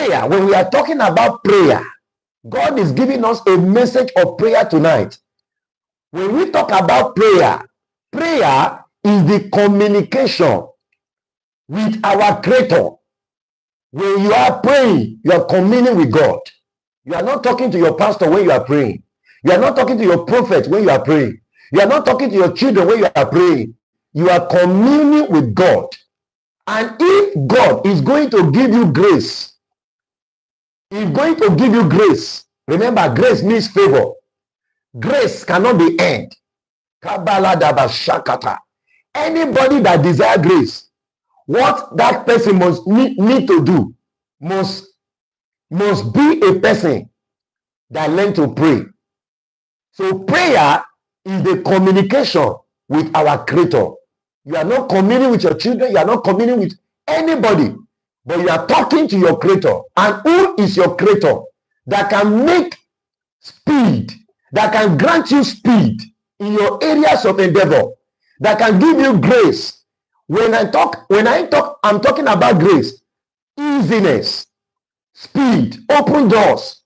Prayer, when we are talking about prayer, God is giving us a message of prayer tonight. When we talk about prayer, prayer is the communication with our Creator. When you are praying, you are communing with God. You are not talking to your pastor when you are praying. You are not talking to your prophet when you are praying. You are not talking to your children when you are praying. You are communing with God. And if God is going to give you grace, He's going to give you grace. Remember, grace means favor. Grace cannot be earned. Anybody that desires grace, what that person must need to do must be a person that learn to pray. So prayer is the communication with our Creator. You are not communing with your children, you are not communing with anybody, but you are talking to your Creator. And who is your Creator that can make speed, that can grant you speed in your areas of endeavor, that can give you grace? When I talk, I'm talking about grace, easiness, speed, open doors.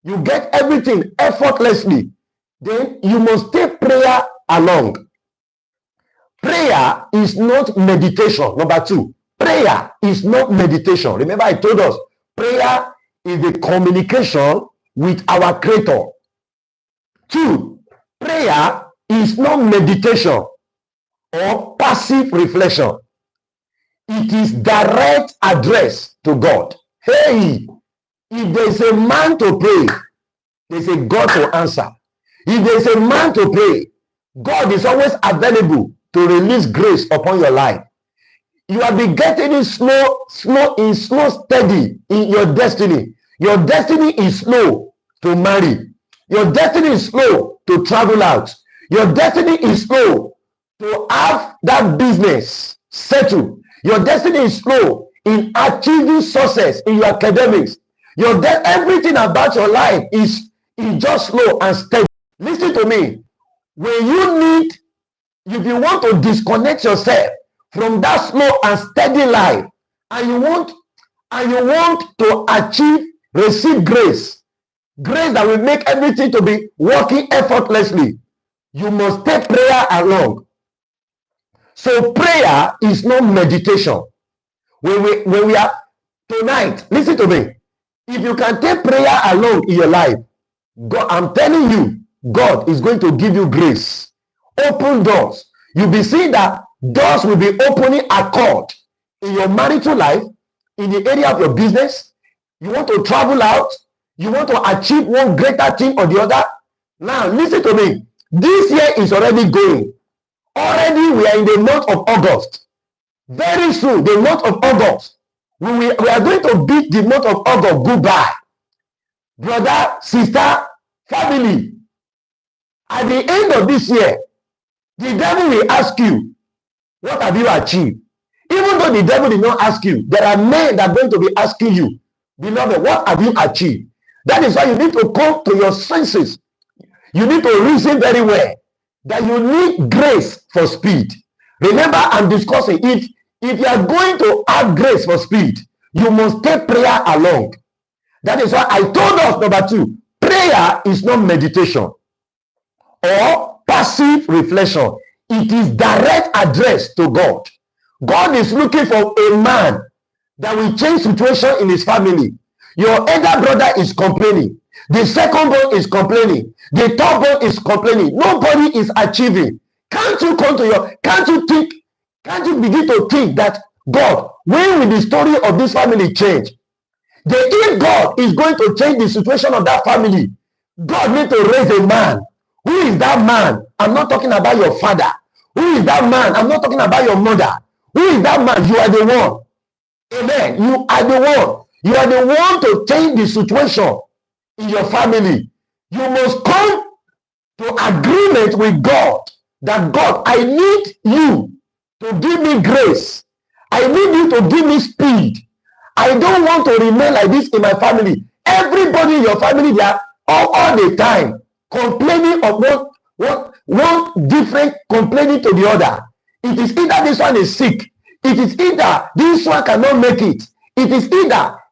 You get everything effortlessly. Then you must take prayer along. Prayer is not meditation. Number two, prayer is not meditation. Remember, I told us prayer is the communication with our Creator. Two, prayer is not meditation or passive reflection. It is direct address to God. Hey, if there's a man to pray, there's a God to answer. If there's a man to pray, God is always available to release grace upon your life. You have been getting it slow, steady in your destiny. Your destiny is slow to marry. Your destiny is slow to travel out. Your destiny is slow to have that business settled. Your destiny is slow in achieving success in your academics. Everything about your life is just slow and steady. Listen to me. If you want to disconnect yourself from that slow and steady life, and you want to receive grace that will make everything to be working effortlessly, you must take prayer along. So prayer is not meditation. When we are tonight, listen to me. If you can take prayer along in your life, God, I'm telling you, God is going to give you grace. Open doors. You'll be seeing that doors will be opening accord in your marital life, in the area of your business. You want to travel out. You want to achieve one greater thing or the other. Now, listen to me. This year is already going. Already we are in the month of August. Very soon, the month of August, we are going to beat the month of August goodbye. Brother, sister, family, at the end of this year, the devil will ask you, what have you achieved? Even though the devil did not ask you, there are men that are going to be asking you, beloved, what have you achieved? That is why you need to come to your senses. You need to reason very well that you need grace for speed. Remember, I'm discussing it. If you are going to have grace for speed, you must take prayer along. That is why I told us, number two, prayer is not meditation or passive reflection. It is direct address to God. God is looking for a man that will change situation in his family. Your elder brother is complaining. The second born is complaining. The third born is complaining. Nobody is achieving. Can't you begin to think that, God, when will the story of this family change? If God is going to change the situation of that family, God needs to raise a man. Who is that man? I'm not talking about your father. Who is that man? I'm not talking about your mother. Who is that man? You are the one. Amen. You are the one. You are the one to change the situation in your family. You must come to agreement with God that, God, I need you to give me grace. I need you to give me speed. I don't want to remain like this in my family. Everybody in your family, they are all the time complaining of one different complaining to the other. It is either this one is sick. It is either this one cannot make it. It is either